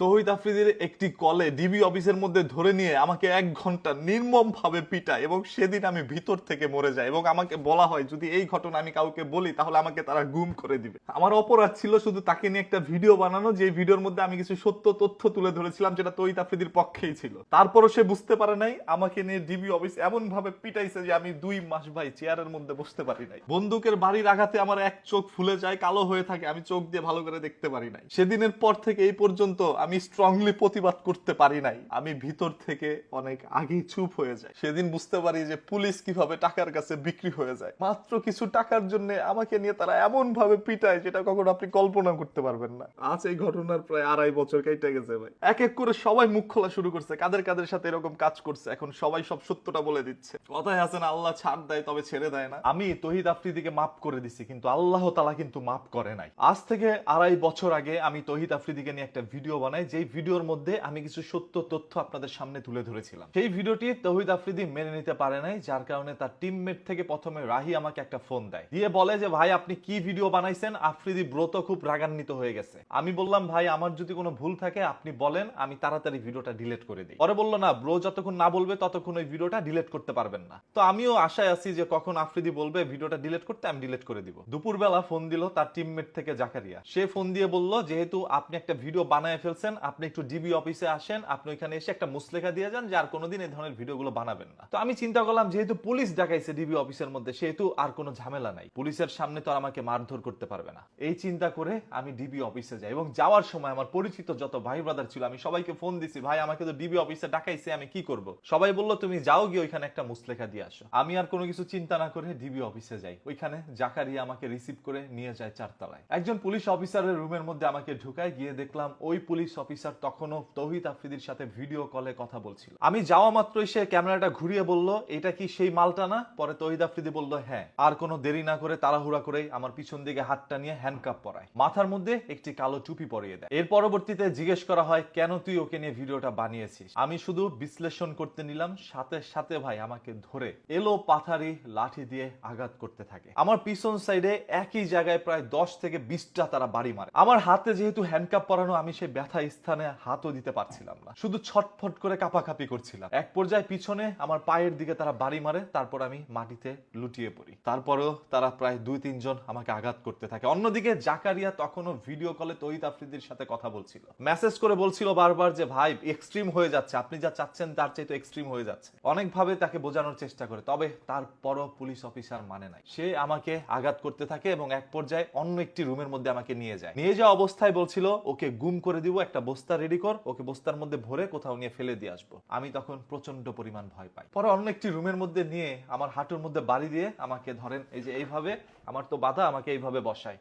তৌহিদ আফ্রিদির একটি কলে ডিবি অফিসের মধ্যে ধরে নিয়ে আমাকে 1 ঘন্টা নির্মম ভাবে পিটায় এবং সেদিন আমি ভিতর থেকে মরে যাই এবং আমাকে বলা হয় যদি এই ঘটনা আমি কাউকে বলি তাহলে আমাকে তারা গুম করে দিবে। আমার অপরাধ ছিল শুধু তাকে নিয়ে একটা ভিডিও বানানো, যে ভিডিওর মধ্যে আমি কিছু সত্য তথ্য তুলে ধরেছিলাম যেটা তৌহিদ আফ্রিদির পক্ষেই ছিল। তারপরও সে বুঝতে পারে নাই, আমাকে নিয়ে ডিবি অফিস এমন ভাবে পিটাইছে যে আমি 2 মাস ভাই চেয়ারের মধ্যে বসতে পারি নাই। বন্দুকের বাড়ির আঘাতে আমার এক চোখ ফুলে যায়, কালো হয়ে থাকে, আমি চোখ দিয়ে ভালো করে দেখতে পারি নাই। সেদিনের পর থেকে এই পর্যন্ত আমি স্ট্রংলি প্রতিবাদ করতে পারি নাই। আমি ভিতর থেকে অনেক আগেই চুপ হয়ে যায়। সেদিন বুঝতে পারি যে পুলিশ কিভাবে টাকার কাছে বিক্রি হয়ে যায়। মাত্র কিছু টাকার জন্য আমাকে নিয়ে তারা এমন ভাবে পিটায় যেটা কখনো আপনি কল্পনা করতে পারবেন না। আজ এই ঘটনার প্রায় 2.5 বছর কেটে গেছে ভাই। এক এক করে সবাই মুখ খোলা শুরু করছে, কাদের কাদের সাথে এরকম কাজ করছে। এখন সবাই সব সত্যটা বলে দিচ্ছে। কথায় আছে না, আল্লাহ ছাড় দেয় তবে ছেড়ে দেয় না। আমি তৌহিদ আফ্রিদিকে মাফ করে দিছি, কিন্তু আল্লাহ তাআলা কিন্তু মাফ করে নাই। আজ থেকে 2.5 বছর আগে আমি তৌহিদ আফ্রিদিকে নিয়ে একটা ভিডিও বানাই, যেই ভিডিওর মধ্যে আমি কিছু সত্য তথ্য আপনাদের সামনে তুলে ধরেছিলাম। সেই ভিডিওটি তৌহিদ আফ্রিদি মেনে নিতে পারে নাই, যার কারণে তার টিমমেট থেকে প্রথমে রাহি আমাকে একটা ফোন দেয়, দিয়ে বলে যে ভাই আপনি কি ভিডিও বানাইছেন, আফ্রিদি ব্রো তো খুব রাগান্বিত হয়ে গেছে। আমি বললাম ভাই আমার যদি কোনো ভুল থাকে আপনি বলেন, আমি তাড়াতাড়ি ভিডিওটা ডিলিট করে দিই। পরে বললো না, ব্রো যতক্ষণ না বলবে ততক্ষণ ওই ভিডিওটা ডিলিট করতে পারবেন না। তো আমিও আশায় আছি যে কখন আফ্রিদি বলবে ভিডিওটা ডিলিট করতে, আমি ডিলিট করে দিব। দুপুরবেলা ফোন দিল তার টিমমেট থেকে জাকারিয়া। সে ফোন দিয়ে বলল যেহেতু আপনি একটা ভিডিও বানায় ফেলছেন, আপনি একটু ডিবি অফিসে আসেন, আপনি ওইখানে এসে একটা মুসলেখা দিয়ে যান যে আর কোনোদিন এই ধরনের ভিডিওগুলো বানাবেন না। তো আমি চিন্তা করলাম যেহেতু পুলিশ ডাকাইছে ডিবি অফিসের মধ্যে, সেহেতু আর কোনো ঝামেলা নাই, পুলিশের সামনে তো আর আমাকে মারধর করতে পারবে না। এই চিন্তা করে আমি ডিবি অফিসে যাই এবং যাওয়ার সময় আমার পরিচিত যত ভাই ব্রাদার ছিল আমি সবাইকে ফোন দিছি, ভাই আমাকে তো ডিবি অফিসে ডাকাইছে, আমি কি করব? সবাই বলল তুমি যাও গিয়ে ওইখানে একটা মুসলেখা দিয়ে আসো। আমি আর কোনো কিছু চিন্তা না করে ডিবি অফিসে যাই। ওইখানে জাকারিয়া আমাকে রিসিভ করে নিয়ে যায় 4 তলায়। একজন পুলিশ অফিসারের রুমের মধ্যে আমাকে ঢুকায়, গিয়ে দেখলাম ওই পুলিশ অফিসার তখনও তৌহিদ আফ্রিদির সাথে ভিডিও কলে কথা বলছিল। আমি যাওয়া মাত্রই সে ক্যামেরাটা ঘুরিয়ে বলল এটা কি সেই মালটা না? পরে তৌহিদ আফ্রিদি বলল হ্যাঁ। আর কোনো দেরি না করে তাড়াহুড়া করে আমার পিছন দিকে হাতটা নিয়ে হ্যান্ডকাপ পরায়, মাথার মধ্যে একটি কালো টুপি পরিয়ে দেয়। এর পরবর্তীতে জিজ্ঞেস করা হয় কেন তুই ওকে নিয়ে ভিডিওটা বানিয়েছিস? আমি শুধু বিশ্লেষণ করতে নিলাম, সাথে সাথে ভাই আমাকে ধরে এলো পাথারি লাঠি দিয়ে আঘাত করতে থাকে। আমার পিছন সাইডে একই জায়গায় প্রায় 10 থেকে 20টা তারা বাড়ি মারে। আমার হাতে যেহেতু হ্যান্ডকাপ পরানো, আমি সেই ব্যথা স্থানে হাতও দিতে পারছিলাম না, শুধু ছটফট করে কাঁপাকাঁপি করছিলাম। এক পর্যায়ে পিছনে আমার পায়ের দিকে তারা বাড়ি মারে, তারপর আমি মাটিতে লুটিয়ে পড়ি। তারপরেও তারা প্রায় 2-3 জন আমাকে আঘাত করতে থাকে। অন্যদিকে জাকারিয়া তখনও ভিডিও কলে তৌহিদ আফ্রিদির সাথে কথা বলছিল, মেসেজ করে বলছিল বারবার যে ভাই এক্সট্রিম হয়ে যাচ্ছে, আপনি যা চাচ্ছেন তার চাইতে এক্সট্রিম হয়ে যাচ্ছে। অনেকভাবে তাকে বোঝানোর চেষ্টা করে, তবে তারপরও পুলিশ অফিসার মানে নাই। সে আমাকে আঘাত করতে থাকে এবং এক পর্যায়ে অন্য একটি রুমের মধ্যে আমাকে নিয়ে যায়। নিয়ে যাওয়া অবস্থায় বলছিল ওকে গুম করে দিব, একটা বস্তা রেডি কর, ওকে বস্তার মধ্যে ভরে কোথাও নিয়ে ফেলে দিয়ে আসবো। আমি তখন প্রচন্ড পরিমাণ ভয় পাই। পরে অন্য একটি রুমের মধ্যে নিয়ে আমার হাঁটুর মধ্যে বাড়ি দিয়ে আমাকে ধরেন এই যে এইভাবে, আমার তো বাধা, আমাকে এইভাবে বসায়।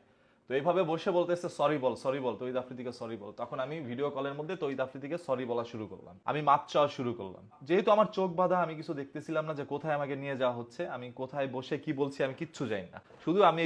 তো এইভাবে বসে বলতেছে সরি বল, সরি বল, তৌহিদ আফ্রিদিকে সরি বল। তখন আমি ভিডিও কলের মধ্যে তৌহিদ আফ্রিদিকে সরি বলা শুরু করলাম, আমি মাপ চাওয়া শুরু করলাম। যেহেতু আমার চোখ বাঁধা, আমি কিছু দেখতেছিলাম না যে কোথায় আমাকে নিয়ে যাওয়া হচ্ছে, আমি কোথায় বসে কি বলছি আমি কিচ্ছু জানি না। শুধু আমি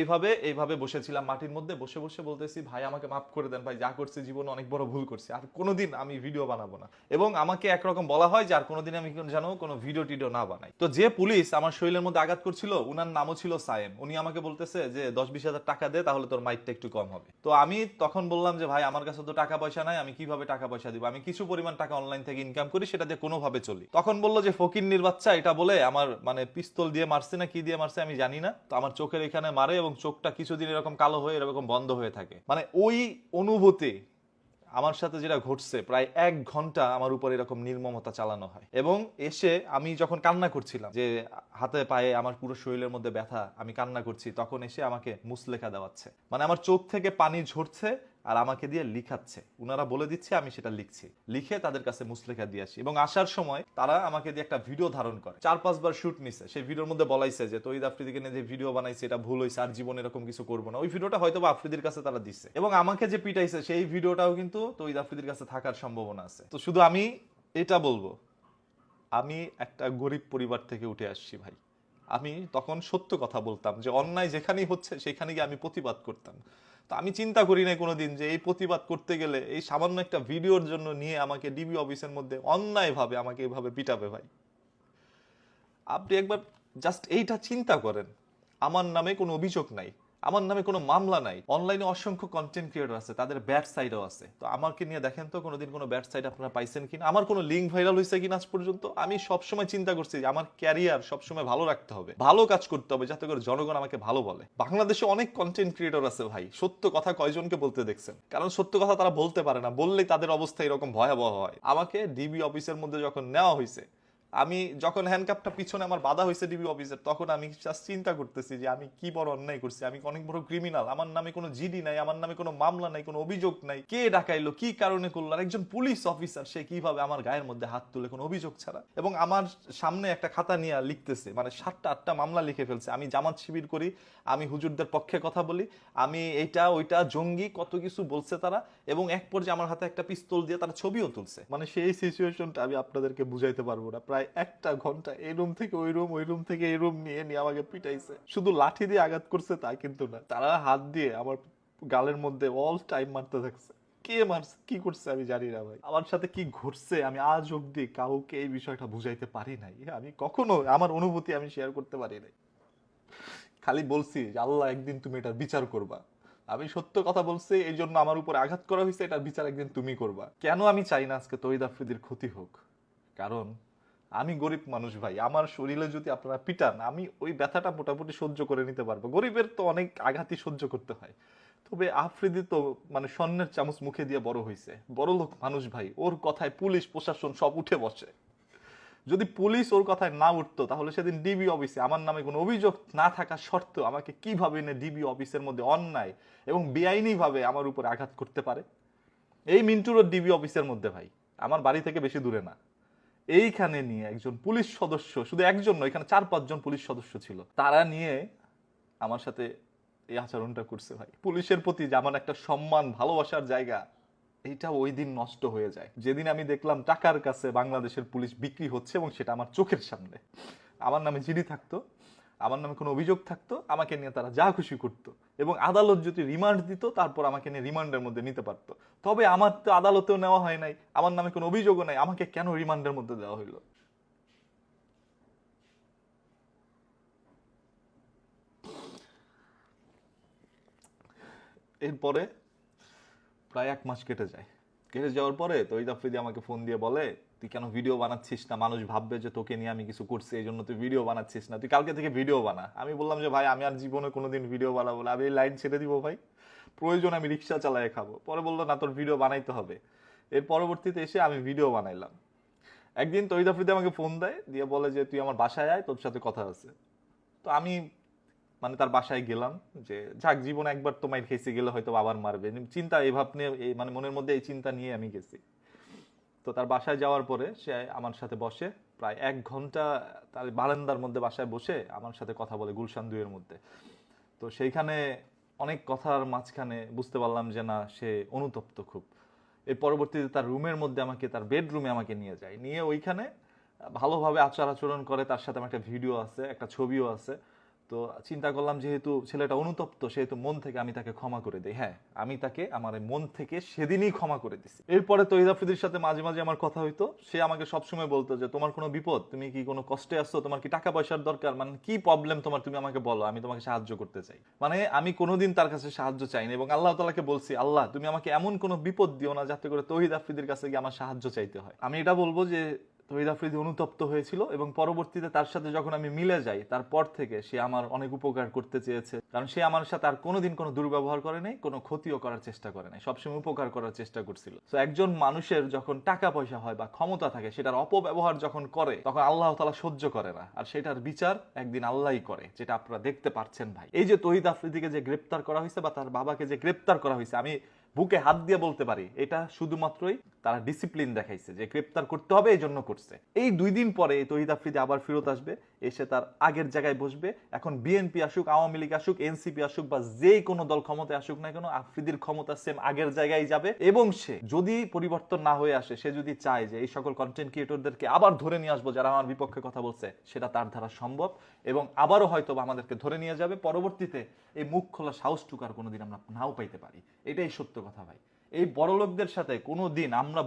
এইভাবে বসেছিলাম মাটির মধ্যে, বসে বসে বলতেছি ভাই আমাকে মাফ করে দেন, ভাই যা করছি জীবনে অনেক বড় ভুল করছি, আর কোনোদিন আমি ভিডিও বানাবো না। এবং আমাকে একরকম বলা হয় যে আর কোনোদিন আমি যেন কোনো ভিডিও টিডিও না বানাই। তো যে পুলিশ আমার শরীরের মধ্যে আঘাত করছিল উনার নামও ছিল সায়েম। উনি আমাকে বলতেছে যে 10-20 হাজার টাকা দে, তাহলে তোর মাইটটা একটু কম হবে। তো আমি তখন বললাম যে ভাই আমার কাছে তো টাকা পয়সা নাই, আমি কিভাবে টাকা পয়সা দিব? আমি কিছু পরিমাণ টাকা অনলাইন থেকে ইনকাম করি, সেটা দিয়ে কোনোভাবে চলি। তখন বললো যে ফকিন্নির বাচ্চা, এটা বলে আমার মানে পিস্তল দিয়ে মারছে না কি দিয়ে মারছে আমি জানি না, তো আমার চোখের এখানে মারে এবং চোখটা কিছুদিন এরকম কালো হয়ে এরকম বন্ধ হয়ে থাকে। মানে ওই অনুভূতি আমার সাথে যেটা ঘটছে, প্রায় 1 ঘন্টা আমার উপর এরকম নির্মমতা চালানো হয়। এবং এসে আমি যখন কান্না করছিলাম, যে হাতে পায়ে আমার পুরো শরীরের মধ্যে ব্যথা, আমি কান্না করছি, তখন এসে আমাকে মুসলেখা দেওয়াচ্ছে। মানে আমার চোখ থেকে পানি ঝরছে আর আমাকে দিয়ে লিখাচ্ছে, উনারা বলে দিচ্ছে আমি সেটা লিখছি, লিখে তাদের কাছে মুসলেখা দিয়ে আসি। এবং আসার সময় তারা আমাকে দিয়ে একটা ভিডিও ধারণ করে, 4-5 বার শুট নিছে। সেই ভিডিওর মধ্যে বলাইছে যে তৌহিদ আফ্রিদিকে নিয়ে যে ভিডিও বানাইছে এটা ভুল হয়েছে, আর জীবনে এরকম কিছু করবো না। ওই ভিডিওটা হয়তো বা আফ্রিদির কাছে তারা দিচ্ছে। এবং আমাকে যে পিটাইছে সেই ভিডিওটাও কিন্তু তৌহিদ আফ্রিদির কাছে থাকার সম্ভাবনা আছে। তো শুধু আমি এটা বলবো, আমি একটা গরিব পরিবার থেকে উঠে আসছি ভাই। আমি তখন সত্য কথা বলতাম, যে অন্যায় যেখানেই হচ্ছে সেখানে গিয়ে আমি প্রতিবাদ করতাম। তো আমি চিন্তা করি না কোনোদিন যে এই প্রতিবাদ করতে গেলে এই সামান্য একটা ভিডিওর জন্য নিয়ে আমাকে ডিবি অফিসের মধ্যে অন্যায়ভাবে আমাকে এইভাবে পিটাবে। ভাই আপনি একবার জাস্ট এইটা চিন্তা করেন, আমার নামে কোনো অভিযোগ নাই, আমার নামে কোনো মামলা নাই। অনলাইনে অসংখ্য কন্টেন্ট ক্রিয়েটর আছে, তাদের ব্যাড সাইডও আছে। তো আমাকে নিয়ে দেখেন তো কোনোদিন কোনো ব্যাড সাইড আপনারা পাইছেন কিনা, আমার কোনো লিঙ্ক ভাইরাল হয়েছে কিনা আজ পর্যন্ত। আমি সবসময় চিন্তা করছি যে আমার ক্যারিয়ার সবসময় ভালো রাখতে হবে, ভালো কাজ করতে হবে, যাতে করে জনগণ আমাকে ভালো বলে। বাংলাদেশে অনেক কন্টেন্ট ক্রিয়েটর আছে ভাই, সত্য কথা কয়জনকে বলতে দেখছেন? কারণ সত্য কথা তারা বলতে পারে না, বললেই তাদের অবস্থা এরকম ভয়াবহ হয়। আমাকে ডিবি অফিসের মধ্যে যখন নেওয়া হয়েছে, আমি যখন হ্যান্ডকাপটা পিছনে আমার বাধা হয়েছে ডিবি অফিসের, তখন আমি জাস্ট চিন্তা করতেছি যে আমি কি বড় অন্যায় করছি, আমি অনেক বড় ক্রিমিনাল। আমার নামে কোনো জিডি নাই, আমার নামে কোনো মামলা নাই, কোনো অভিযোগ নাই, কে ডাকাইলো, কি কারণে করলো, আর একজন পুলিশ অফিসার সে কিভাবে আমার গায়ের মধ্যে হাত তুলে কোনো অভিযোগ ছাড়া। এবং আমার সামনে একটা খাতা নিয়ে লিখতেছে, মানে 7টা 8টা মামলা লিখে ফেলছে। আমি জামাত শিবির করি, আমি হুজুরদের পক্ষে কথা বলি, আমি এইটা ওইটা জঙ্গি, কত কিছু বলছে তারা। এবং এক পর্যায়ে আমার হাতে একটা পিস্তল দিয়ে তারা ছবিও তুলছে। মানে সেই সিচুয়েশনটা আমি আপনাদেরকে বুঝাইতে পারবো না। প্রায় 1টা ঘন্টা এই রুম থেকে ওই রুম, ওই রুম থেকে এই রুম নিয়ে নিয়ে আমাকে পিটাইছে। শুধু লাঠি দিয়ে আঘাত করছে তা কিন্তু না, তারা হাত দিয়ে আমার গালের মধ্যে অল টাইম মারতে থাকছে। কে মারছে, কি করছে আমি জানি না ভাই। আমার সাথে কি ঘটছে আমি আজ অব্দি কাউকে এই বিষয়টা বুঝাইতে পারি নাই। আমি কখনো আমার অনুভূতি আমি শেয়ার করতে পারি নাই। খালি বলছি যে আল্লাহ একদিন তুমি এটার বিচার করবা। আমি সত্য কথা বলছি, এই জন্য আমার উপর আঘাত করা হয়েছে, এটার বিচার একদিন তুমি করবা। কেন আমি চাই না আজকে তহিদ আফ্রিদির ক্ষতি হোক? কারণ আমি গরিব মানুষ ভাই, আমার শরীরে যদি আপনারা পিটান, আমি ওই ব্যথাটা মোটামুটি সহ্য করে নিতে পারবো। গরিবের তো অনেক আঘাতই সহ্য করতে হয়। তবে আফ্রিদি তো মানে স্বর্ণের চামচ মুখে দিয়ে বড় হয়েছে, বড় লোক মানুষ ভাই, ওর কথায় পুলিশ প্রশাসন সব উঠে বসে। যদি পুলিশ ওর কথায় না উঠতো, তাহলে সেদিন ডিবি অফিসে আমার নামে কোনো অভিযোগ না থাকা সত্ত্বেও আমাকে কিভাবে এনে ডিবি অফিসের মধ্যে অন্যায় এবং বেআইনি ভাবে আমার উপর আঘাত করতে পারে। এই মিন্টুর ডিবি অফিসের মধ্যে ভাই, আমার বাড়ি থেকে বেশি দূরে না, এইখানে নিয়ে একজন পুলিশ সদস্য, শুধু একজন নয়, এখানে 4-5 জন পুলিশ সদস্য ছিল, তারা নিয়ে আমার সাথে এই আচরণটা করছে ভাই। পুলিশের প্রতি যে আমার একটা সম্মান ভালোবাসার জায়গা, এইটা ওই দিন নষ্ট হয়ে যায় যেদিন আমি দেখলাম টাকার কাছে বাংলাদেশের পুলিশ বিক্রি হচ্ছে, এবং সেটা আমার চোখের সামনে। আমার নামে জিডি থাকতো, আমার নামে কোনো অভিযোগ থাকতো, আমাকে নিয়ে তারা যা খুশি করতো, এবং আদালত যদি রিমান্ড দিত তারপর আমাকে নিয়ে রিমান্ডের মধ্যে নিতে পারতো। তবে আমার তো আদালতেও নেওয়া হয় নাই, আমার নামে কোনো অভিযোগও নাই, আমাকে কেন রিমান্ডের মধ্যে দেওয়া হইলো? এরপরে প্রায় 1 মাস কেটে যায়। কেটে যাওয়ার পরে তহিদ আফ্রিদি আমাকে ফোন দিয়ে বলে, তুই কেন ভিডিও বানাচ্ছিস না? মানুষ ভাববে যে তোকে নিয়ে আমি কিছু করছি, এই জন্য তুই ভিডিও বানাচ্ছিস না, তুই কালকে থেকে ভিডিও বানা। আমি বললাম যে ভাই আমি আর জীবনে কোনোদিন ভিডিও বানাবো না, আমি এই লাইন ছেড়ে দিব ভাই, প্রয়োজন আমি রিক্সা চালায় খাবো। পরে বললো না, তোর ভিডিও বানাইতে হবে। এর পরবর্তীতে এসে আমি ভিডিও বানাইলাম। একদিন তহিদ আফ্রিদি আমাকে ফোন দেয়, দিয়ে বলে যে তুই আমার বাসায় আয়, তোর সাথে কথা আছে। তো আমি মানে তার বাসায় গেলাম, যে যাক জীবনে একবার তো মাইর খেয়েছি, গেলে হয়তো আবার মারবে, চিন্তা এই ভাব নিয়ে, মানে মনের মধ্যে এই চিন্তা নিয়ে আমি গেছি। তো তার বাসায় যাওয়ার পরে সে আমার সাথে বসে প্রায় 1 ঘন্টা, তার বারান্দার মধ্যে বাসায় বসে আমার সাথে কথা বলে গুলশান 2-এর মধ্যে। তো সেইখানে অনেক কথার মাঝখানে বুঝতে পারলাম যে না, সে অনুতপ্ত খুব। এর পরবর্তীতে তার রুমের মধ্যে আমাকে, তার বেডরুমে আমাকে নিয়ে যায়, নিয়ে ওইখানে ভালোভাবে আচার আচরণ করে। তার সাথে আমার একটা ভিডিও আছে, একটা ছবিও আছে। তো চিন্তা করলাম যেহেতু ছেলেটা অনুতপ্ত, সেহেতু মন থেকে আমি তাকে ক্ষমা করে দিই। হ্যাঁ, আমি তাকে আমার মন থেকে সেদিনই ক্ষমা করে দিছি। এরপরে তহিদ আফ্রিদির সাথে মাঝে মাঝে আমার কথা হইতো। সে আমাকে সবসময় বলতো যে তোমার কোনো বিপদ, তুমি কি কোনো কষ্টে আছো, তোমার কি টাকা পয়সার দরকার, মানে কি প্রবলেম তোমার, তুমি আমাকে বলো, আমি তোমাকে সাহায্য করতে চাই। মানে আমি কোনোদিন তার কাছে সাহায্য চাইনি, এবং আল্লাহ তাআলাকে বলছি, আল্লাহ তুমি আমাকে এমন কোনো বিপদ দিও না যাতে করে তহিদ আফ্রিদির কাছে গিয়ে আমার সাহায্য চাইতে হয়। আমি এটা বলবো যে তহিদ আফ্রিদি অনুতপ্ত হয়েছিল, এবং পরবর্তীতে তার সাথে যখন আমি মিলে যাই, তারপর থেকে সে আমার অনেক উপকার করতে চেয়েছে। কারণ সে আমার সাথে আর কোনোদিন কোনো দুর্ব্যবহার করে নাই, কোনো ক্ষতিও করার চেষ্টা করে নাই, সবসময় উপকার করার চেষ্টা করছিল। তো একজন মানুষের যখন টাকা পয়সা হয় বা ক্ষমতা থাকে, সেটার অপব্যবহার যখন করে, তখন আল্লাহ তাআলা সহ্য করে না, আর সেটার বিচার একদিন আল্লাহই করে, যেটা আপনারা দেখতে পাচ্ছেন ভাই। এই যে তহিদ আফ্রিদিকে যে গ্রেপ্তার করা হয়েছে, বা তার বাবাকে যে গ্রেপ্তার করা হয়েছে, আমি বুকে হাত দিয়ে বলতে পারি এটা শুধুমাত্রই তারা ডিসিপ্লিন দেখাইছে, যে গ্রেপ্তার করতে হবে এই জন্য করছে। এই 2 দিন পরে তহিদ আফ্রিদি আবার ফেরত আসবে, এসে তার আগের জায়গায় বসবে। এখন বিএনপি আসুক, আওয়ামী লীগ আসুক, এনসিপি আসুক, বা যে কোনো দল ক্ষমতায় আসুক না কেন, আফ্রিদির ক্ষমতা সেম আগের জায়গায় যাবে। এবং সে যদি পরিবর্তন না হয়ে আসে, সে যদি চায় যে এই সকল কন্টেন্ট ক্রিয়েটরদেরকে আবার ধরে নিয়ে আসবো যারা আমার বিপক্ষে কথা বলছে, সেটা তার দ্বারা সম্ভব, এবং আবারও হয়তো আমাদেরকে ধরে নিয়ে যাবে। পরবর্তীতে এই মুখ খোলা সাহসটুকু আর কোনোদিন আমরা নাও পাইতে পারি। এটাই সত্য কথা ভাই। এই বড়লোকদের সাথে কোনোদিন আমরা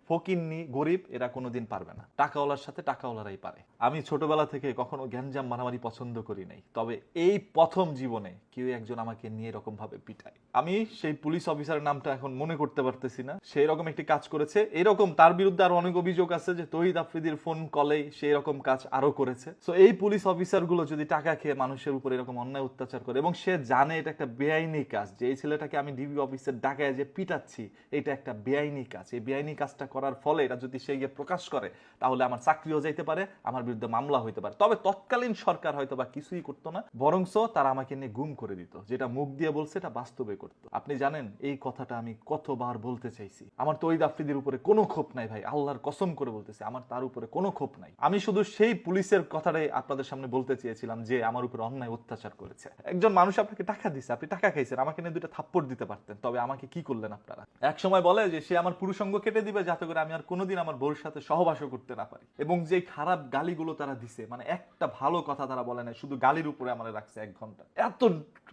ফকিন্নি গরিব এরা কোনোদিন পারবে না। টাকাওয়ালার সাথে টাকাওয়ালারাই পারে। আমি ছোটবেলা থেকে কখনো গ্যাঞ্জাম মারামারি পছন্দ করি নাই, তবে এই প্রথম জীবনে কেউ একজন আমাকে নিয়ে এরকম ভাবে পিটায়। আমি সেই পুলিশ অফিসারের নামটা এখন মনে করতে পারতেছি না, সেই রকম একটি কাজ করেছে। এরকম তার বিরুদ্ধে আরো অনেক অভিযোগ আছে যে তহিদ আফ্রিদির ফোন কলেই সেই রকম কাজ আরো করেছে। তো এই পুলিশ অফিসার গুলো যদি টাকা খেয়ে মানুষের উপর এরকম অন্যায় অত্যাচার করে, এবং সে জানে এটা একটা বেআইনি কাজ, যে এই ছেলেটাকে আমি ডিবি অফিসের ডাকায় যে পিটাচ্ছি এটা একটা বেআইনি কাজ, এই বেআইনি কাজটা করার ফলে এটা যদি সে গিয়ে প্রকাশ করে তাহলে আমার চাকরিও যাইতে পারে, আমার বিরুদ্ধে মামলা হইতে পারে। তবে তৎকালীন সরকার হয়তো বা কিছুই করতো না, বরংস তারা আমাকে নিয়ে গুম করে দিত। যেটা মুখ দিয়ে বলছে এটা বাস্তবে করতো। আপনি জানেন এই কথাটা আমি কতবার বলতে চাইছি। আমার তহিদ আফ্রিদির উপরে কোনো ক্ষোভ নাই ভাই, আল্লাহর কসম করে বলতেছি, আমার তার উপরে কোনো ক্ষোভ নাই। আমি শুধু সেই পুলিশের কথাটাই আপনাদের সামনে বলতে চেয়েছিলাম যে আমার উপরে অন্যায় অত্যাচার করেছে। একজন মানুষ আপনাকে টাকা দিছে, আপনি টাকা খাইছেন, আমাকে নিয়ে দুইটা থাপ্পড় দিতে পারতেন, তবে আমাকে কি করলেন আপনারা? এক সময় বলে যে সে আমার পুরুষঙ্গ কেটে দিবে যাতে করে আমি আর কোনোদিন আমার বউর সাথে সহবাসও করতে না পারি। এবং যে খারাপ গালিগুলো তারা দিছে, মানে একটা ভালো কথা তারা বলে না, শুধু গালির উপরে আমার রাখছে 1 ঘন্টা। এত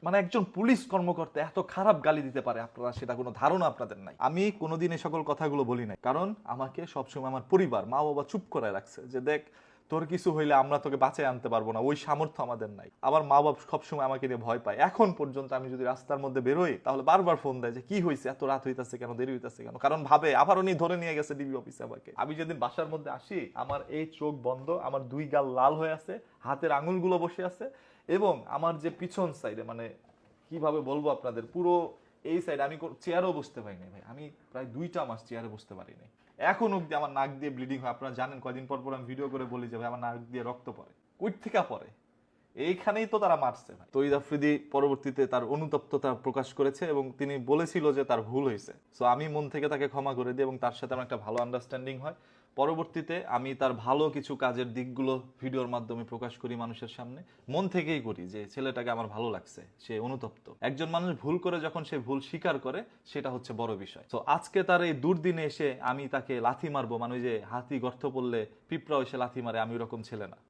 মানে একজন পুলিশ কর্মকর্তা এত খারাপ গালি দিতে পারে, আপনারা সেটা কোনো ধারণা আপনাদের নাই। আমি কোনোদিন এই সকল কথাগুলো বলি নাই, কারণ আমাকে সবসময় আমার পরিবার, মা বাবা চুপ করে রাখছে যে দেখ তোর কিছু হইলে আমরা তোকে বাঁচাই আনতে পারবো না, ওই সামর্থ্য আমাদের নাই। আমার মা বাবা সবসময় আমাকে নিয়ে ভয় পায়। এখন পর্যন্ত আমি যদি রাস্তার মধ্যে বেরোই তাহলে বারবার ফোন দেয় যে কি হয়েছে, এত রাত হইতাছে কেন, দেরি হইতাছে কেন, কারণ ভাবে আবার উনি ধরে নিয়ে গেছে ডিবি অফিসে আমাকে। আমি যেদিন বাসার মধ্যে আসি আমার এই চোখ বন্ধ, আমার 2 গাল লাল হয়ে আছে, হাতের আঙুলগুলো বসে আছে, এবং আমার যে পিছন সাইডে মানে কিভাবে বলবো আপনাদের, পুরো এই সাইড আমি চেয়ারও বসতে পারি নাই ভাই। আমি প্রায় 2টা মাস চেয়ারে বসতে পারি নাই। এখন অব্দি আমার নাক দিয়ে ব্লিডিং হয়। আপনারা জানেন কয়দিন পর পর আমি ভিডিও করে বলি যে ভাই আমার নাক দিয়ে রক্ত পড়ে। কই থেকে পড়ে? এইখানেই তো তারা মারছে ভাই। তহিদ আফ্রিদি পরবর্তীতে তার অনুতপ্ততা প্রকাশ করেছে এবং তিনি বলেছিল যে তার ভুল হয়েছে। সো আমি মন থেকে তাকে ক্ষমা করে দিই এবং তার সাথে আমার একটা ভালো আন্ডারস্ট্যান্ডিং হয়। পরবর্তীতে আমি তার ভালো কিছু কাজের দিকগুলো ভিডিওর মাধ্যমে প্রকাশ করি মানুষের সামনে। মন থেকেই করি যে ছেলেটাকে আমার ভালো লাগছে, সে অনুতপ্ত। একজন মানুষ ভুল করে যখন সে ভুল স্বীকার করে সেটা হচ্ছে বড় বিষয়। তো আজকে তার এই দুর্দিনে এসে আমি তাকে লাথি মারবো, মানে ওই যে হাতি গর্ত পড়লে পিঁপড়া এসে লাথি মারে, আমি ওরকম ছেলে না।